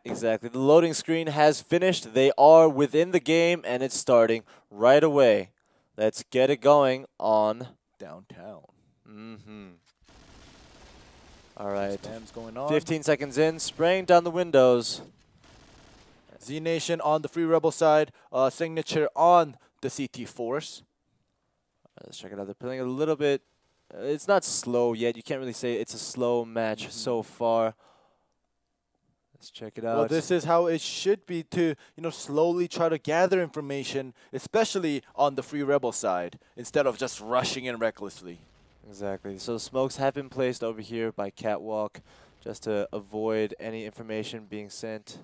Exactly. The loading screen has finished. They are within the game, and it's starting right away. Let's get it going on Downtown. All right. Spam's going on. 15 seconds in, spraying down the windows. ZNATION on the Free Rebel side. Signature on the CT Force. Let's check it out. They're playing a little bit. It's not slow yet. You can't really say it's a slow match so far. Let's check it out. Well, this is how it should be to, slowly try to gather information, especially on the Free Rebel side, instead of just rushing in recklessly. Exactly. So smokes have been placed over here by Catwalk just to avoid any information being sent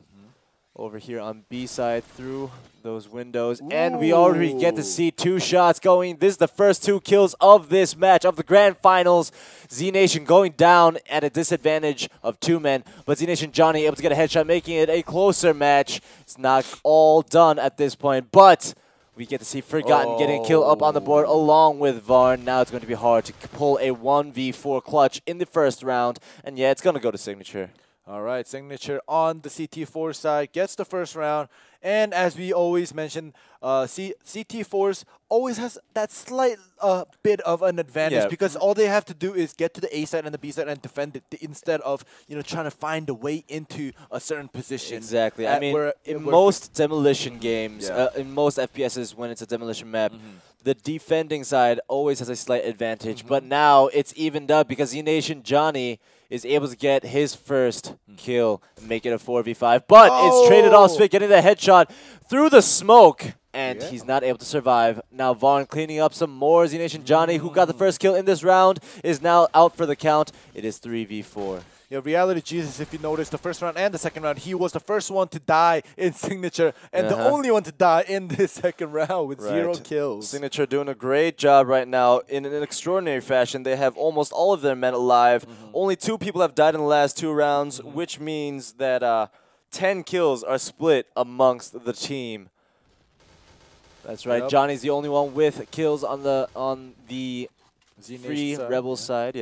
over here on B side through those windows. Ooh. And we already get to see 2 shots going. This is the first 2 kills of this match, of the grand finals. ZNATION going down at a disadvantage of 2 men, but ZNATION Johnny able to get a headshot, making it a closer match. It's not all done at this point, but we get to see Forgotten getting a kill up on the board along with Varn. Now it's going to be hard to pull a 1v4 clutch in the first round, and yeah, it's going to go to Signature. All right, Signature on the CT4 side gets the first round. And as we always mention, CT4s always has that slight bit of an advantage because all they have to do is get to the A side and the B side and defend it instead of trying to find a way into a certain position. Exactly. I mean, in most demolition games, in most FPSs when it's a demolition map, the defending side always has a slight advantage. But now it's evened up because ZNATION Johnny is able to get his first kill and make it a 4v5. But it's traded off. Spit getting the headshot through the smoke, and he's not able to survive. Now Vaughn cleaning up some more. ZNATION Johnny, who got the first kill in this round, is now out for the count. It is 3v4. Yeah, Reality Jesus, if you notice, the first round and the second round, he was the first one to die in Signature and the only one to die in this second round with 0 kills. Signature doing a great job right now in an extraordinary fashion. They have almost all of their men alive. Only 2 people have died in the last 2 rounds, which means that 10 kills are split amongst the team. That's right. Johnny's the only one with kills on the Free Rebel side,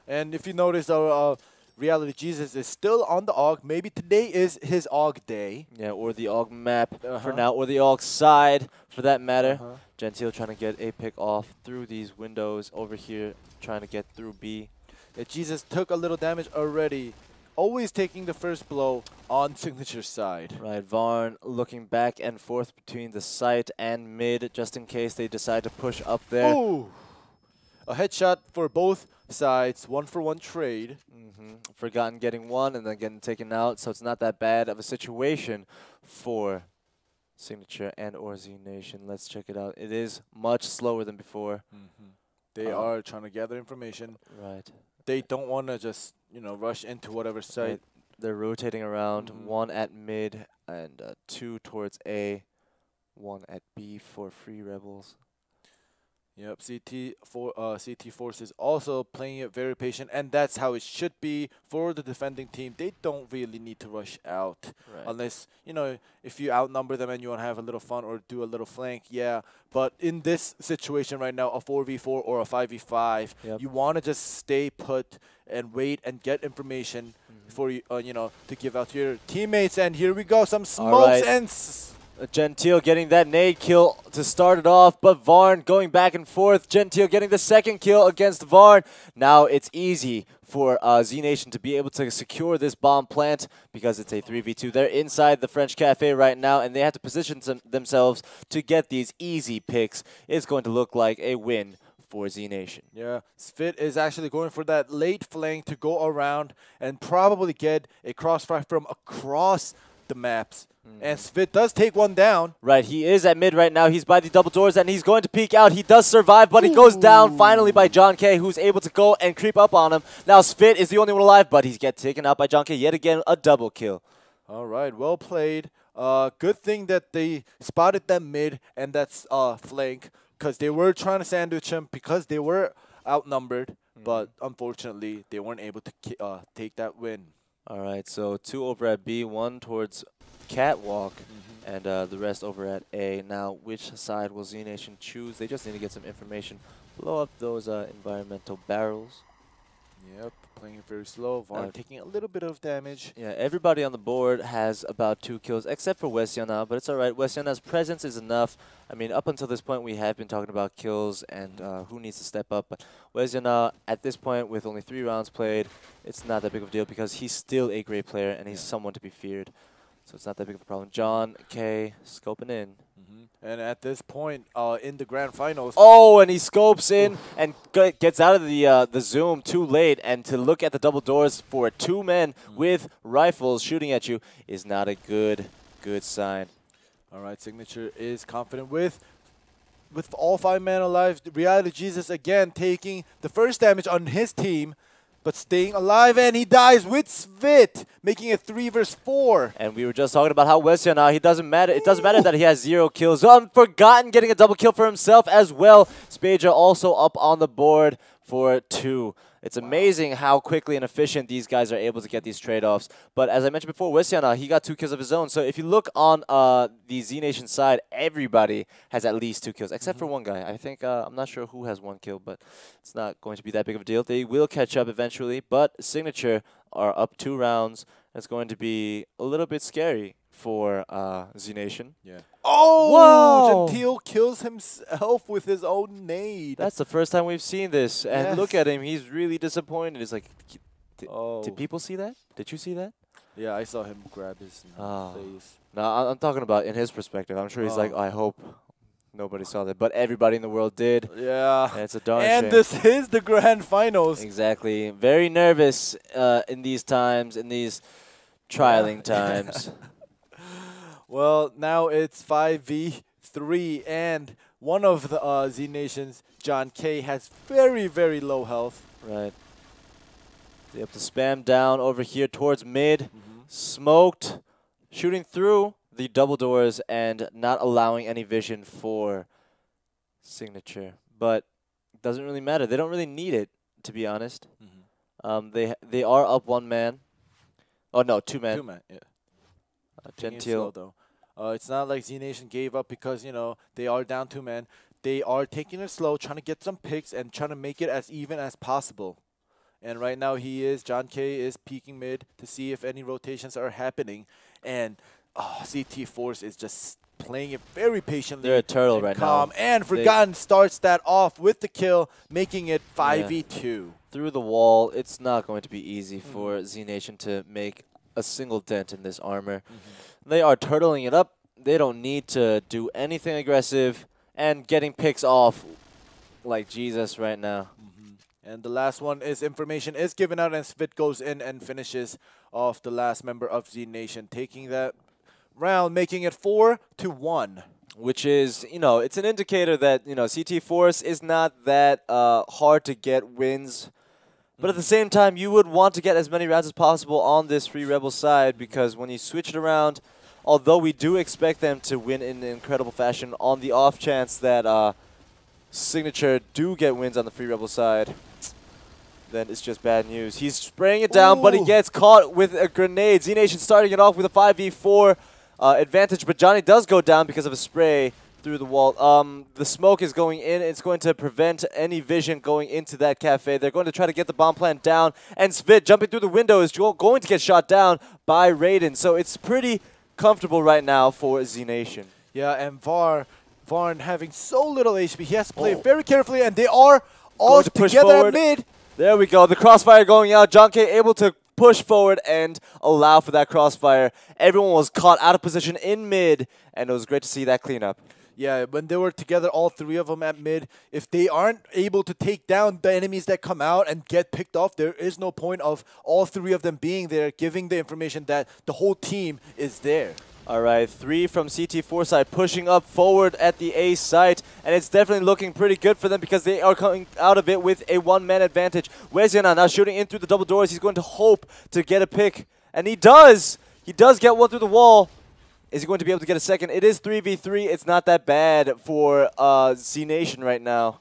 And if you notice, our Reality Jesus is still on the AUG. Maybe today is his AUG day. Yeah, or the AUG map for now, or the AUG side for that matter. Gentile trying to get a pick off through these windows over here, trying to get through B. Yeah, Jesus took a little damage already. Always taking the first blow on Signature side. Right, Varn looking back and forth between the site and mid just in case they decide to push up there. Ooh. A headshot for both sides, 1-for-1 trade. Forgotten getting 1 and then getting taken out, so it's not that bad of a situation for Signature and or ZNATION. Let's check it out. It is much slower than before. They are trying to gather information. Right. They don't want to just, rush into whatever site. Right. They're rotating around, 1 at mid and 2 towards A, 1 at B for Free Rebels. Yep, CT Force is also playing it very patient, and that's how it should be for the defending team. They don't really need to rush out unless, if you outnumber them and you want to have a little fun or do a little flank, But in this situation right now, a 4v4 or a 5v5, you want to just stay put and wait and get information for you, to give out to your teammates. And here we go, some smokes and Gentile getting that nade kill to start it off, but Varn going back and forth. Gentile getting the second kill against Varn. Now it's easy for ZNATION to be able to secure this bomb plant because it's a 3v2. They're inside the French Cafe right now, and they have to position themselves to get these easy picks. It's going to look like a win for ZNATION. Yeah, Svit is actually going for that late flank to go around and probably get a crossfire from across the maps. And Svit does take 1 down. Right, he is at mid right now. He's by the double doors, and he's going to peek out. He does survive, but he goes down finally by John K, who's able to go and creep up on him. Now Svit is the only one alive, but he's get taken out by John K. Yet again, a double kill. All right, well played. Good thing that they spotted that mid and that's flank, because they were trying to sandwich him because they were outnumbered. But unfortunately, they weren't able to take that win. All right, so 2 over at B, 1 towards Catwalk, and the rest over at A. Now, which side will ZNATION choose? They just need to get some information. Blow up those environmental barrels. Yep. playing it very slow. Varn taking a little bit of damage. Yeah, everybody on the board has about 2 kills, except for Westiana, but it's all right. Westiana's presence is enough. I mean, up until this point, we have been talking about kills and who needs to step up. But Westiana, at this point, with only 3 rounds played, it's not that big of a deal because he's still a great player and he's someone to be feared. So it's not that big of a problem. John K scoping in. And at this point, in the grand finals, oh, and he scopes in and gets out of the zoom too late. And to look at the double doors for 2 men with rifles shooting at you is not a good sign. All right, Signature is confident with all 5 men alive. Reality Jesus again taking the first damage on his team, but staying alive, and he dies with Svit, making it 3 versus 4. And we were just talking about how Westiana, he doesn't matter. It doesn't matter that he has 0 kills. Unforgotten getting a double kill for himself as well. Spaja also up on the board for 2. It's amazing how quickly and efficient these guys are able to get these trade-offs. But as I mentioned before, Westiana, he got 2 kills of his own. So if you look on the Z Nation side, everybody has at least 2 kills, except for one guy. I think, I'm not sure who has 1 kill, but it's not going to be that big of a deal. They will catch up eventually, but Signature are up 2 rounds. It's going to be a little bit scary for Z Nation. Yeah. Oh, whoa! Gentile kills himself with his own nade. That's the first time we've seen this. And look at him. He's really disappointed. It's like, did people see that? Did you see that? Yeah, I saw him grab his face. No, I'm talking about in his perspective. I'm sure he's like, I hope nobody saw that. But everybody in the world did. Yeah. And it's a darn shame. And this is the grand finals. Exactly. Very nervous in these times, in these trialing times. Well, now it's 5v3, and one of the Z Nations, John K, has very, very low health. Right. They have to spam down over here towards mid. Smoked, shooting through the double doors and not allowing any vision for Signature. But it doesn't really matter. They don't really need it, to be honest. They are up 1 man. Oh, no, 2 men. 2 men, yeah. Gentile. Though. It's not like Z Nation gave up because, you know, they are down 2 men. They are taking it slow, trying to get some picks and trying to make it as even as possible. And right now John K is peeking mid to see if any rotations are happening. And CT Force is just playing it very patiently. They're a turtle right now. And Forgotten starts that off with the kill, making it 5v2. Through the wall, it's not going to be easy for Z Nation to make a single dent in this armor. They are turtling it up. They don't need to do anything aggressive and getting picks off like Jesus right now. And the last one is information is given out, and Svit goes in and finishes off the last member of Z Nation, taking that round, making it 4-1. Which is, you know, it's an indicator that, you know, CT Force is not that hard to get wins. But at the same time, you would want to get as many rounds as possible on this Free Rebel side, because when you switch it around, although we do expect them to win in an incredible fashion, on the off chance that Signature do get wins on the Free Rebel side, then it's just bad news. He's spraying it down, but he gets caught with a grenade. Z Nation starting it off with a 5v4 advantage, but Johnny does go down because of a spray through the wall. The smoke is going in. It's going to prevent any vision going into that cafe. They're going to try to get the bomb plant down, and Svit jumping through the window is going to get shot down by Raiden. So it's pretty comfortable right now for Z Nation. Yeah, and Varn having so little HP, he has to play very carefully, and they are all together at mid. There we go. The crossfire going out. John K able to push forward and allow for that crossfire. Everyone was caught out of position in mid, and it was great to see that cleanup. Yeah, when they were together, all 3 of them at mid, if they aren't able to take down the enemies that come out and get picked off, there is no point of all 3 of them being there, giving the information that the whole team is there. All right, 3 from CT4 side pushing up forward at the A site, and it's definitely looking pretty good for them because they are coming out of it with a 1-man advantage. Wesiana now shooting in through the double doors. He's going to hope to get a pick, and he does. He does get one through the wall. Is he going to be able to get a second? It is 3v3. It's not that bad for Z Nation right now.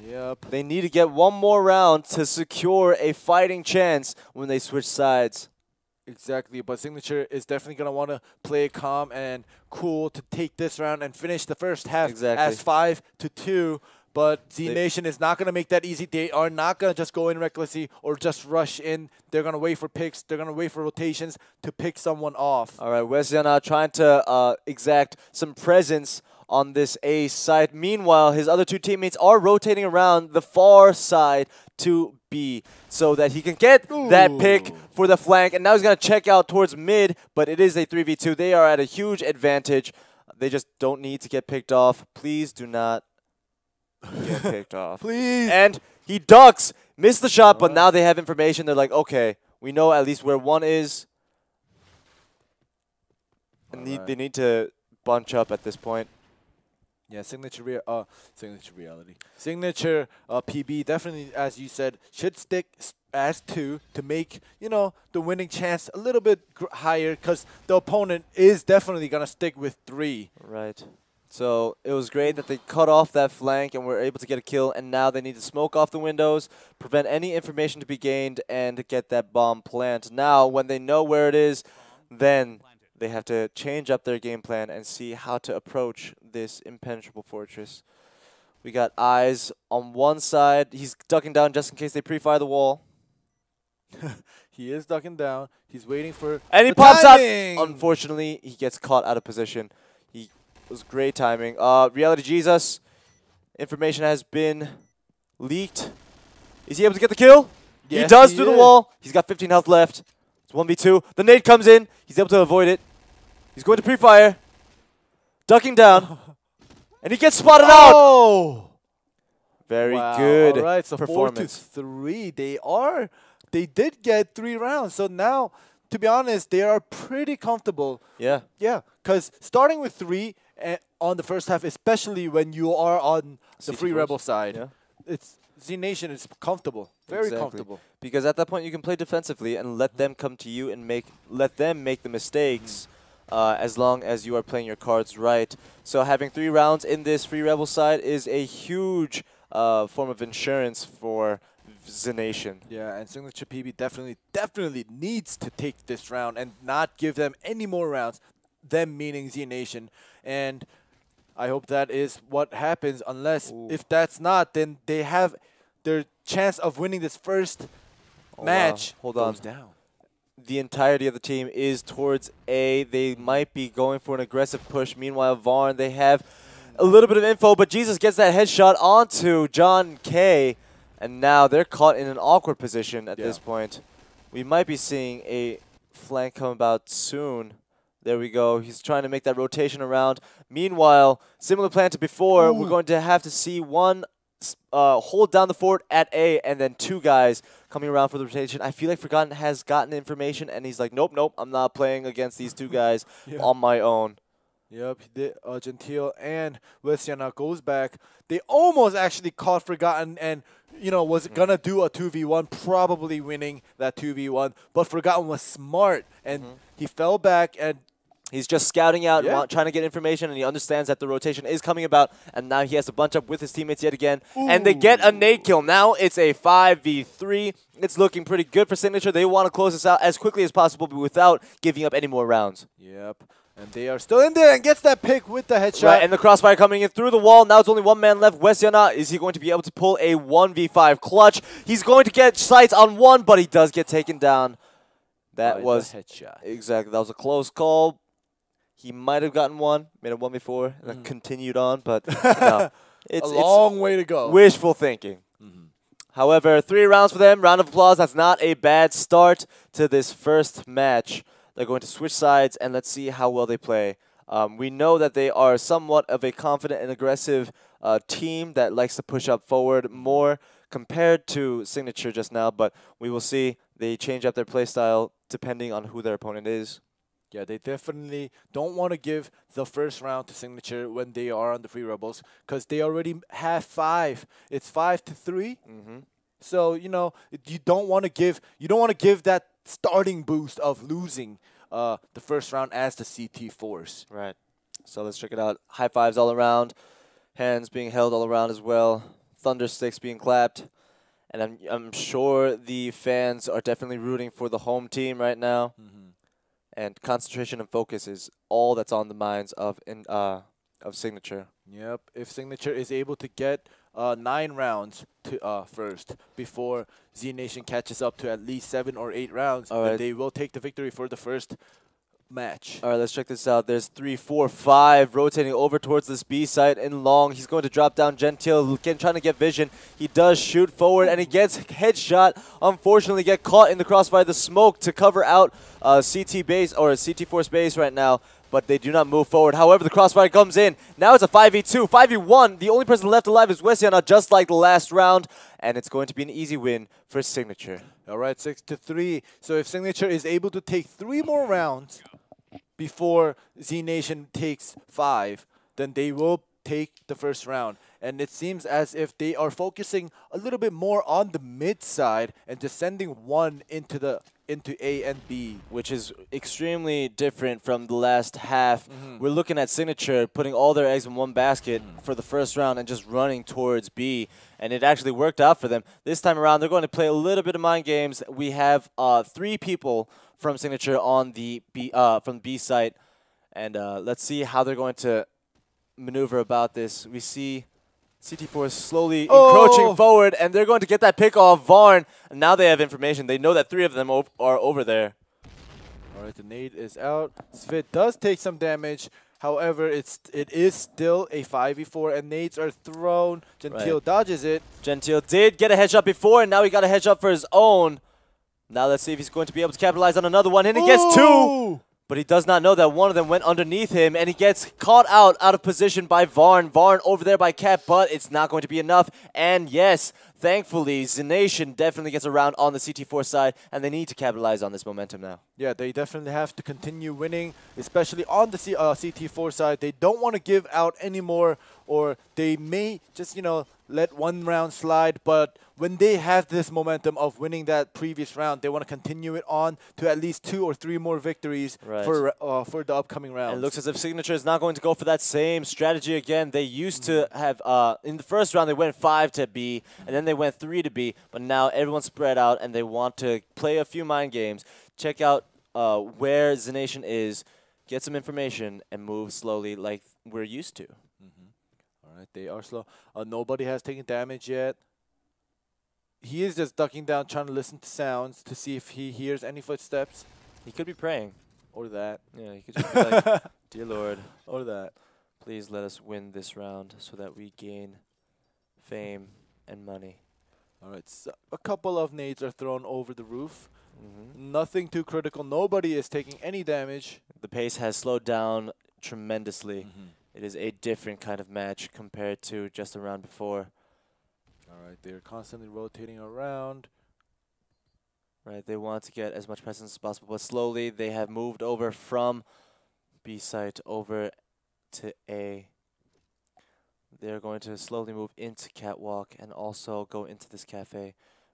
Yep. They need to get 1 more round to secure a fighting chance when they switch sides. Exactly, but Signature is definitely going to want to play calm and cool to take this round and finish the first half as 5-2. But ZNATION is not going to make that easy. They are not going to just go in recklessly or just rush in. They're going to wait for picks. They're going to wait for rotations to pick someone off. All right, Wesiana trying to exact some presence on this A side. Meanwhile, his other two teammates are rotating around the far side to B so that he can get that pick for the flank. And now he's going to check out towards mid, but it is a 3v2. They are at a huge advantage. They just don't need to get picked off. Please do not get picked off. Please. And he ducks. Missed the shot, but now they have information. They're like, okay, we know at least where one is. And they need to bunch up at this point. Yeah, SIGNATURE.PB definitely, as you said, should stick as 2 to make, you know, the winning chance a little bit higher because the opponent is definitely going to stick with 3. Right. So it was great that they cut off that flank and were able to get a kill, and now they need to smoke off the windows, prevent any information to be gained, and get that bomb planted. Now, when they know where it is, then they have to change up their game plan and see how to approach this impenetrable fortress. We got eyes on one side. He's ducking down just in case they pre-fire the wall. He is ducking down. He's waiting for and he pops timing. Out. Unfortunately, he gets caught out of position. It was great timing. Reality Jesus, information has been leaked. Is he able to get the kill? Yes, he does through the wall. He's got 15 health left. It's 1v2. The nade comes in. He's able to avoid it. He's going to pre-fire. Ducking down. And he gets spotted out. Very good All right, so performance. 4-3. They did get 3 rounds. So now, to be honest, they are pretty comfortable. Yeah. Yeah, because starting with 3 on the first half, especially when you are on the Free Rebel side, it's ZNATION is comfortable, very comfortable. Because at that point you can play defensively and let them come to you and let them make the mistakes as long as you are playing your cards right. So having 3 rounds in this Free Rebel side is a huge form of insurance for ZNATION. Yeah, and SIGNATURE.PB definitely needs to take this round and not give them any more rounds, them meaning ZNATION. And I hope that is what happens, unless if that's not, then they have their chance of winning this first match goes down. The entirety of the team is towards A. They might be going for an aggressive push. Meanwhile, Varn, they have a little bit of info, but Jesus gets that headshot onto John K. And now they're caught in an awkward position at this point. We might be seeing a flank come about soon. There we go. He's trying to make that rotation around. Meanwhile, similar plan to before, we're going to have to see one hold down the fort at A and then 2 guys coming around for the rotation. I feel like Forgotten has gotten information and he's like, nope, I'm not playing against these 2 guys on my own. Yep, he did. Gentile and Wesiana goes back. They almost actually caught Forgotten and, you know, was going to do a 2v1, probably winning that 2v1. But Forgotten was smart and he fell back and he's just scouting out, trying to get information, and he understands that the rotation is coming about, and now he has to bunch up with his teammates yet again, and they get a nade kill. Now it's a 5v3. It's looking pretty good for Signature. They want to close this out as quickly as possible, but without giving up any more rounds. Yep. And they are still in there and gets that pick with the headshot. Right, and the crossfire coming in through the wall. Now it's only 1 man left. Wesiana, is he going to be able to pull a 1v5 clutch? He's going to get sights on 1, but he does get taken down. That was headshot. Exactly. That was a close call. He might have gotten 1, made a 1v4, and then continued on, but no. It's a long way to go. Wishful thinking. However, 3 rounds for them. Round of applause. That's not a bad start to this first match. They're going to switch sides, and let's see how well they play. We know that they are somewhat of a confident and aggressive team that likes to push up forward more compared to Signature just now, but we will see. They change up their play style depending on who their opponent is. Yeah, they definitely don't want to give the first round to Signature when they are on the Free Rebels because they already have 5. It's 5-3. So, you know, you don't want to give that starting boost of losing the first round as the CT force. Right. So let's check it out. High fives all around. Hands being held all around as well. Thunder sticks being clapped. And I'm sure the fans are definitely rooting for the home team right now. And concentration and focus is all that's on the minds of Signature. Yep. If Signature is able to get 9 rounds to first before Z Nation catches up to at least 7 or 8 rounds. Then they will take the victory for the first match. All right, let's check this out. There's 3, 4, 5 rotating over towards this B site in long. He's going to drop down Gentile, trying to get vision. He does shoot forward and he gets headshot. Unfortunately, get caught in the crossfire. The smoke to cover out CT base or CT Force base right now, but they do not move forward. However, the crossfire comes in. Now it's a 5v2, 5v1. The only person left alive is Wesiana, just like the last round, and it's going to be an easy win for Signature. All right, 6-3. So if Signature is able to take 3 more rounds before Z Nation takes 5, then they will take the first round. And it seems as if they are focusing a little bit more on the mid side and just sending one into A and B, which is extremely different from the last half. We're looking at Signature putting all their eggs in one basket for the first round and just running towards B, and it actually worked out for them. This time around, they're going to play a little bit of mind games. We have 3 people from Signature on the from the B site, and let's see how they're going to maneuver about this. We see CT Force slowly encroaching forward, and they're going to get that pick off Varn. And now they have information. They know that 3 of them are over there. All right, the nade is out. Svit does take some damage. However, it is still a 5v4, and nades are thrown. Gentile dodges it. Gentile did get a headshot before, and now he got a headshot for his own. Now let's see if he's going to be able to capitalize on another one. And he gets 2! But he does not know that one of them went underneath him, and he gets caught out of position by Varn. Varn over there by Cat, but it's not going to be enough. And yes, thankfully, ZNATION definitely gets around on the CT4 side, and they need to capitalize on this momentum now. Yeah, they definitely have to continue winning, especially on the CT4 side. They don't want to give out anymore, or they may just, let one round slide, but when they have this momentum of winning that previous round, they want to continue it on to at least 2 or 3 more victories for the upcoming rounds. And it looks as if Signature is not going to go for that same strategy again. They used to have, in the first round, they went 5 to B, and then they went 3 to B, but now everyone's spread out, and they want to play a few mind games, check out where ZNATION is, get some information, and move slowly like we're used to. All right, they are slow. Nobody has taken damage yet. He is just ducking down, trying to listen to sounds to see if he hears any footsteps. He could be praying. Or that. Yeah, he could just be like, Dear Lord. Or that. Please let us win this round so that we gain fame and money. All right, so a couple of nades are thrown over the roof. Nothing too critical. Nobody is taking any damage. The pace has slowed down tremendously. It is a different kind of match compared to just the round before. All right, they're constantly rotating around. Right, they want to get as much presence as possible, but slowly they have moved over from B site over to A. They're going to slowly move into Catwalk and also go into this cafe.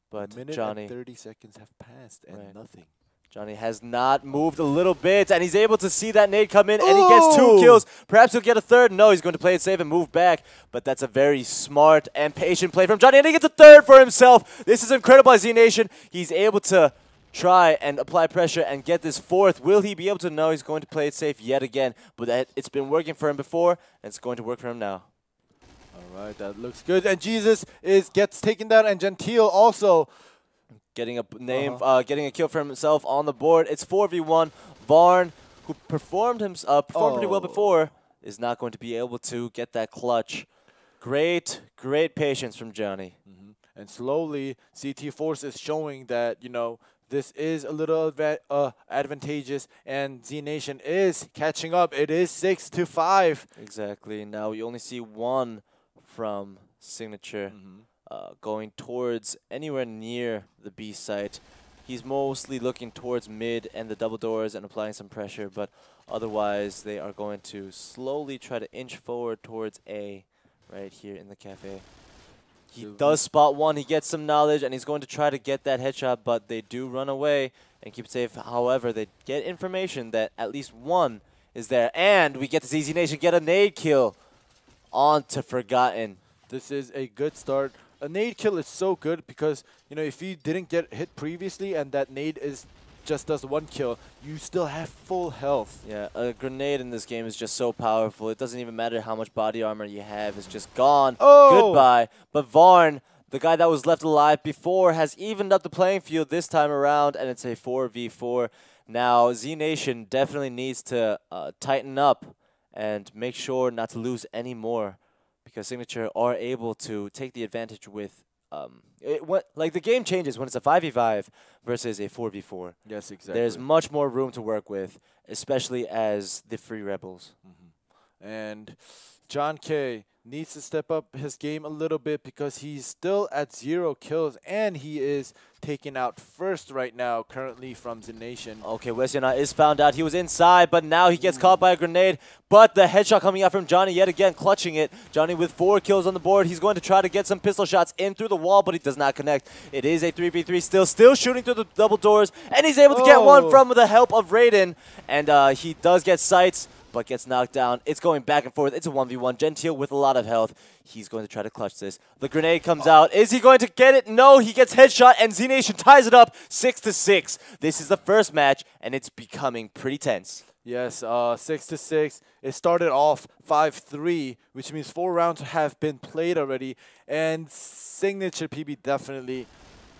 But Johnny, 30 seconds have passed and nothing. Johnny has not moved a little bit, and he's able to see that nade come in, and he gets 2 kills. Perhaps he'll get a third. No, he's going to play it safe and move back, but that's a very smart and patient play from Johnny, and he gets a third for himself. This is incredible by ZNATION. He's able to try and apply pressure and get this 4th. Will he be able to? No, he's going to play it safe yet again, but it's been working for him before, and it's going to work for him now. All right, that looks good. And Jesus gets taken down, and Gentile also getting a kill for himself on the board. It's 4v1. Varn, who performed pretty well before, is not going to be able to get that clutch. Great patience from Johnny. And slowly, CT Force is showing that, this is a little advantageous, and ZNATION is catching up. It is 6-5. Exactly. Now we only see 1 from Signature. Going towards anywhere near the B site. He's mostly looking towards mid and the double doors and applying some pressure, but otherwise they are going to slowly try to inch forward towards A right here in the cafe. He does spot 1, he gets some knowledge, and he's going to try to get that headshot, but they do run away and keep safe. However, they get information that at least 1 is there, and we get to see ZNATION get a nade kill onto Forgotten. This is a good start. A nade kill is so good because, if you didn't get hit previously and that nade is just does 1 kill, you still have full health. Yeah, a grenade in this game is just so powerful. It doesn't even matter how much body armor you have. It's just gone. Oh! Goodbye. But Varn, the guy that was left alive before, has evened up the playing field this time around, and it's a 4v4. Now, ZNATION definitely needs to tighten up and make sure not to lose any more, because Signature are able to take the advantage with the game changes when it's a 5v5 versus a 4v4. Yes, exactly. There's much more room to work with, especially as the Free Rebels. And John K needs to step up his game a little bit because he's still at 0 kills and he is taken out first right now, currently from ZNATION. Okay, Wesiana is found out. He was inside, but now he gets caught by a grenade. But the headshot coming out from Johnny yet again, clutching it. Johnny with 4 kills on the board. He's going to try to get some pistol shots in through the wall, but he does not connect. It is a 3v3 still shooting through the double doors, and he's able to get one from the help of Raiden. And he does get sights, but gets knocked down. It's going back and forth. It's a 1v1. Gentile with a lot of health. He's going to try to clutch this. The grenade comes out. Is he going to get it? No, he gets headshot, and ZNATION ties it up 6-6. This is the first match, and it's becoming pretty tense. Yes, 6-6. It started off 5-3, which means 4 rounds have been played already, and SIGNATURE.PB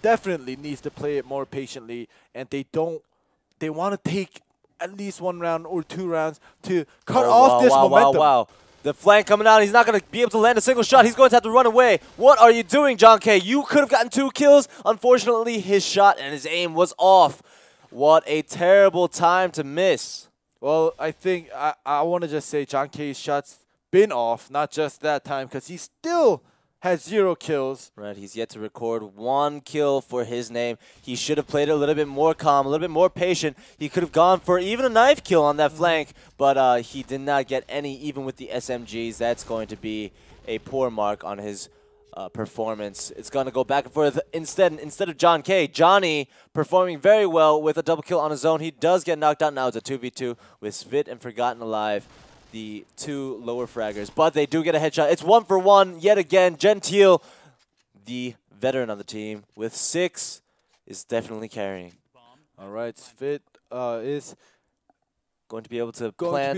definitely needs to play it more patiently, and they want to take at least 1 round or 2 rounds to cut off this momentum. Wow. The flank coming out. He's not going to be able to land a single shot. He's going to have to run away. What are you doing, John K? You could have gotten 2 kills. Unfortunately, his shot and his aim was off. What a terrible time to miss. Well, I think I want to just say John K's shot's been off, not just that time, because he still has 0 kills. Right, he's yet to record 1 kill for his name. He should have played it a little bit more calm, a little bit more patient. He could have gone for even a knife kill on that flank, but he did not get any, even with the SMGs. That's going to be a poor mark on his performance. It's going to go back and forth. Instead of John K, Johnny performing very well with a double kill on his own. He does get knocked out. Now it's a 2v2 with Svit and Forgotten alive, the 2 lower fraggers, but they do get a headshot. It's 1 for 1 yet again. Gentile, the veteran on the team, with 6, is definitely carrying. All right, Svit is going to be able to plant,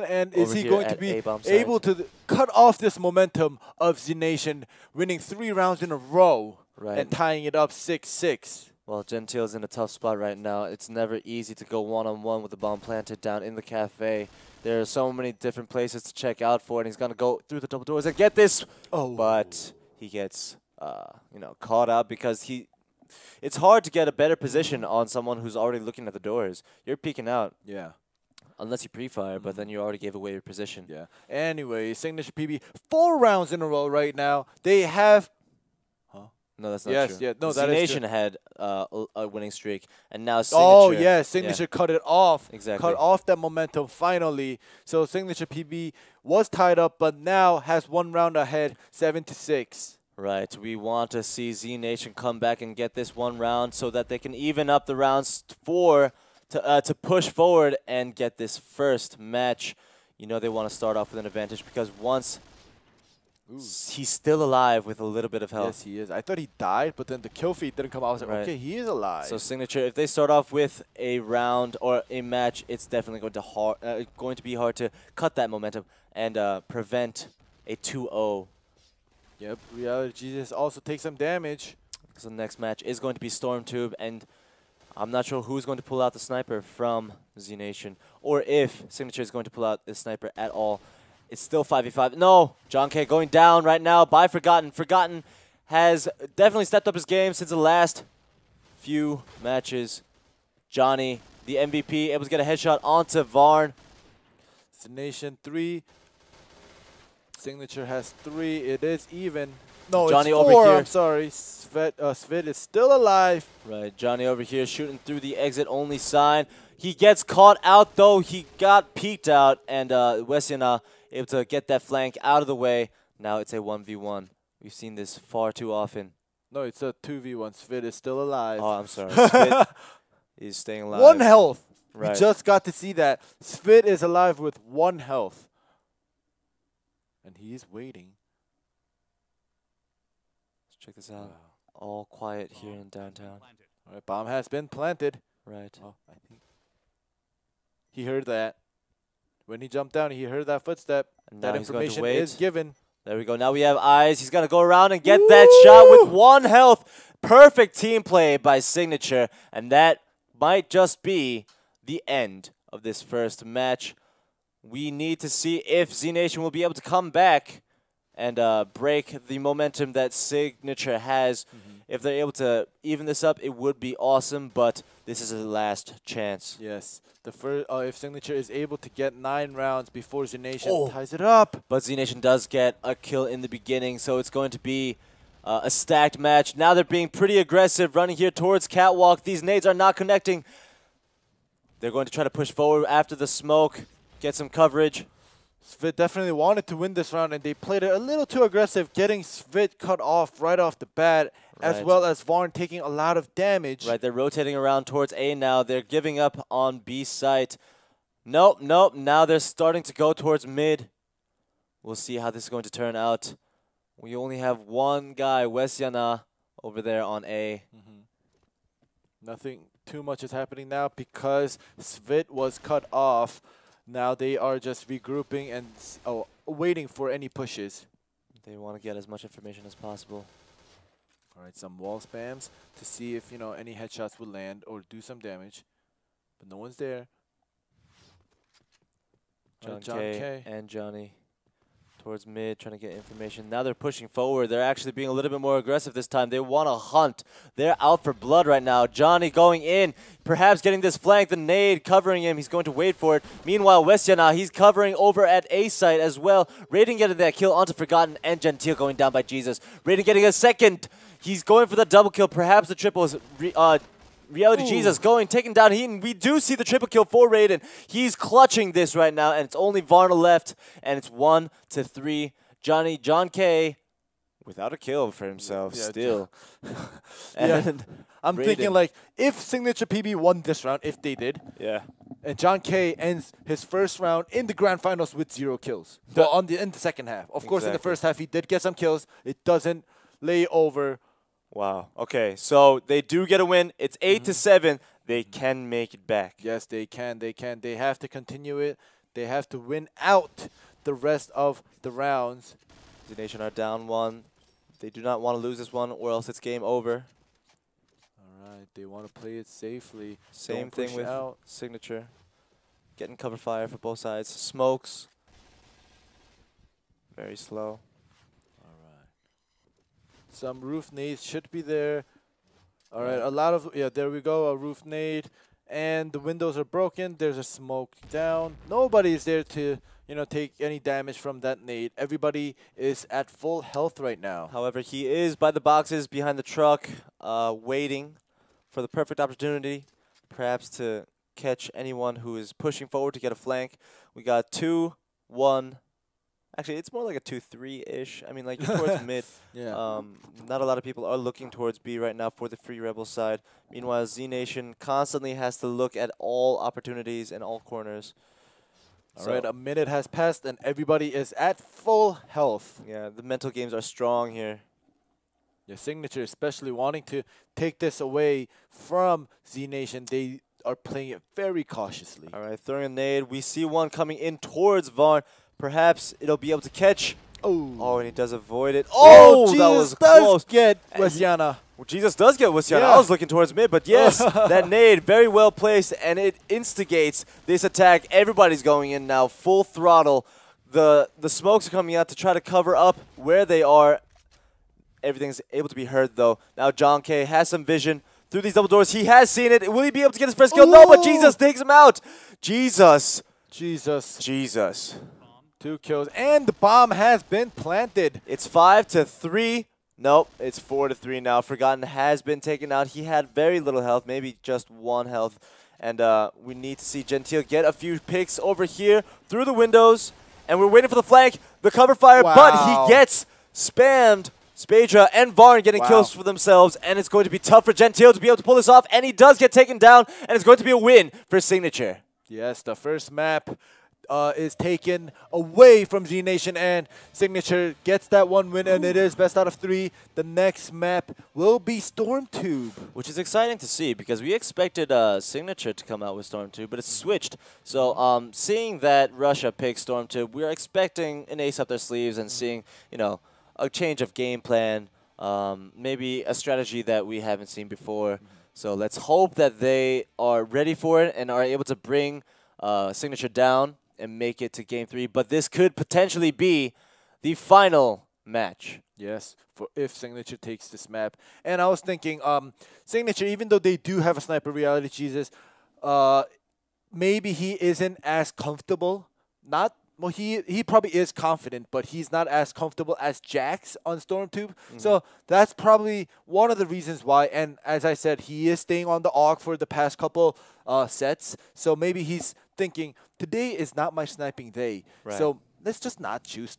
and is he going to be able to cut off this momentum of ZNATION, winning 3 rounds in a row and tying it up 6-6? Well, Gentile's in a tough spot right now. It's never easy to go one-on-one with the bomb planted down in the cafe. There are so many different places to check out for, and he's going to go through the double doors and get this. Oh. But he gets, caught out because it's hard to get a better position on someone who's already looking at the doors. You're peeking out. Yeah. Unless you pre-fire, but then you already gave away your position. Yeah. Anyway, SIGNATURE.PB, 4 rounds in a row right now. They have... No, that's not true. No, that is true. ZNATION had a winning streak, and now SIGNATURE. Oh, yeah, SIGNATURE cut it off. Exactly. Cut off that momentum finally. So SIGNATURE.PB was tied up, but now has 1 round ahead, 7-6. Right. We want to see ZNATION come back and get this 1 round so that they can even up the rounds to push forward and get this first match. You know they want to start off with an advantage because once... Ooh. He's still alive with a little bit of health. Yes, he is. I thought he died, but then the kill feed didn't come out. I was like, okay, he is alive. So SIGNATURE, if they start off with a round or a match, it's definitely going to be hard to cut that momentum and prevent a 2-0. Yep, Reality Jesus also takes some damage. So the next match is going to be Stormtube, and I'm not sure who's going to pull out the sniper from ZNATION, or if SIGNATURE is going to pull out the sniper at all. It's still 5v5. No, John K going down right now by Forgotten. Forgotten has definitely stepped up his game since the last few matches. Johnny, the MVP, able to get a headshot onto Varn. ZNATION 3. SIGNATURE has 3. It is even. No, Johnny it's 4. over here. I'm sorry. Svit is still alive. Right, Johnny over here shooting through the exit-only sign. He gets caught out, though. He got peeked out, and Wesiana able to get that flank out of the way. Now it's a 1v1. We've seen this far too often. No, it's a 2v1. Svit is still alive. Oh, I'm sorry. Svit is staying alive. 1 health. Right. We just got to see that. Svit is alive with 1 health. And he's waiting. Let's check this out. All quiet here in downtown. All right, bomb has been planted. Right. Oh, I think he heard that. When he jumped down, he heard that footstep. And that now he's going to information wait. is given. There we go. Now we have eyes. He's going to go around and get that shot with 1 health. Perfect team play by Signature. And that might just be the end of this first match. We need to see if ZNATION will be able to come back and break the momentum that Signature has. If they're able to even this up, it would be awesome, but this is a last chance. Yes. The first, if Signature is able to get 9 rounds before ZNATION ties it up. But ZNATION does get a kill in the beginning, so it's going to be a stacked match. Now they're being pretty aggressive, running here towards Catwalk. These nades are not connecting. They're going to try to push forward after the smoke, get some coverage. Svit definitely wanted to win this round, and they played it a little too aggressive, getting Svit cut off right off the bat, as well as Varn taking a lot of damage. Right, they're rotating around towards A now. They're giving up on B site. Nope, nope. Now they're starting to go towards mid. We'll see how this is going to turn out. We only have one guy, Wesiana, over there on A. Nothing too much is happening now because Svit was cut off. Now they are just regrouping and waiting for any pushes. They want to get as much information as possible. All right, some wall spams to see if, you know, any headshots will land or do some damage. But no one's there. John K and Johnny towards mid, trying to get information. Now they're pushing forward. They're actually being a little bit more aggressive this time. They want to hunt. They're out for blood right now. Johnny going in, perhaps getting this flank. The nade covering him. He's going to wait for it. Meanwhile, Westiana, he's covering over at A site as well. Raiden getting that kill onto Forgotten, and Gentile going down by Jesus. Raiden getting a second. He's going for the double kill. Perhaps the triple is Reality Jesus going, taking down Heaton. We do see the triple kill for Raiden. He's clutching this right now, and it's only Varna left, and it's 1-3. John K, without a kill for himself still. And I'm thinking, like, if Signature.PB won this round, if they did, and John K ends his first round in the grand finals with 0 kills. Well, in the second half. Of course, in the first half, he did get some kills. It doesn't lay over. Wow. Okay, so they do get a win. It's 8-7. They can make it back. Yes, they can. They can. They have to continue it. They have to win out the rest of the rounds. ZNATION are down 1. They do not want to lose this one, or else it's game over. All right. They want to play it safely. Same thing with Signature. Getting cover fire for both sides. Smokes. Very slow. Some roof nades should be there. All right, a lot of, there we go, a roof nade. And the windows are broken. There's a smoke down. Nobody is there to, you know, take any damage from that nade. Everybody is at full health right now. However, he is by the boxes behind the truck, waiting for the perfect opportunity, perhaps to catch anyone who is pushing forward to get a flank. We got 2-1. Actually, it's more like a 2-3-ish. I mean, like, towards mid. Not a lot of people are looking towards B right now for the Free Rebel side. Meanwhile, ZNATION constantly has to look at all opportunities and all corners. All right, a minute has passed, and everybody is at full health. Yeah, the mental games are strong here. Yeah, Signature especially wanting to take this away from ZNATION. They are playing it very cautiously. All right, throwing a nade. We see one coming in towards Varn. Perhaps it'll be able to catch. Oh, and he does avoid it. Oh, that was close. Get Wesiana. Well, Jesus does get Wesiana. I was looking towards mid, but yes, that nade, very well placed, and it instigates this attack. Everybody's going in now, full throttle. The smokes are coming out to try to cover up where they are. Everything's able to be heard, though. Now John K has some vision through these double doors. He has seen it. Will he be able to get his first kill? No, but Jesus takes him out. Jesus. 2 kills, and the bomb has been planted. It's 5-3. Nope, it's 4-3 now. Forgotten has been taken out. He had very little health, maybe just 1 health. And we need to see Gentile get a few picks over here through the windows. And we're waiting for the flank, the cover fire, but he gets spammed. Spadra and Varn getting kills for themselves, and it's going to be tough for Gentile to be able to pull this off, and he does get taken down, and it's going to be a win for Signature. Yes, the first map is taken away from Z Nation, and Signature gets that one win, and it is best out of 3. The next map will be Stormtube, which is exciting to see because we expected Signature to come out with Stormtube, but it's switched. So seeing that Russia picked Stormtube, we're expecting an ace up their sleeves and seeing, you know, a change of game plan, maybe a strategy that we haven't seen before. So let's hope that they are ready for it and are able to bring Signature down and make it to Game 3. But this could potentially be the final match. Yes, for if Signature takes this map. And I was thinking, Signature, even though they do have a sniper, Reality Jesus, maybe he isn't as comfortable. Well, he probably is confident, but he's not as comfortable as Jax on Stormtube. So that's probably one of the reasons why. And as I said, he is staying on the AUG for the past couple sets. So maybe he's thinking, today is not my sniping day. Right. So let's just not choose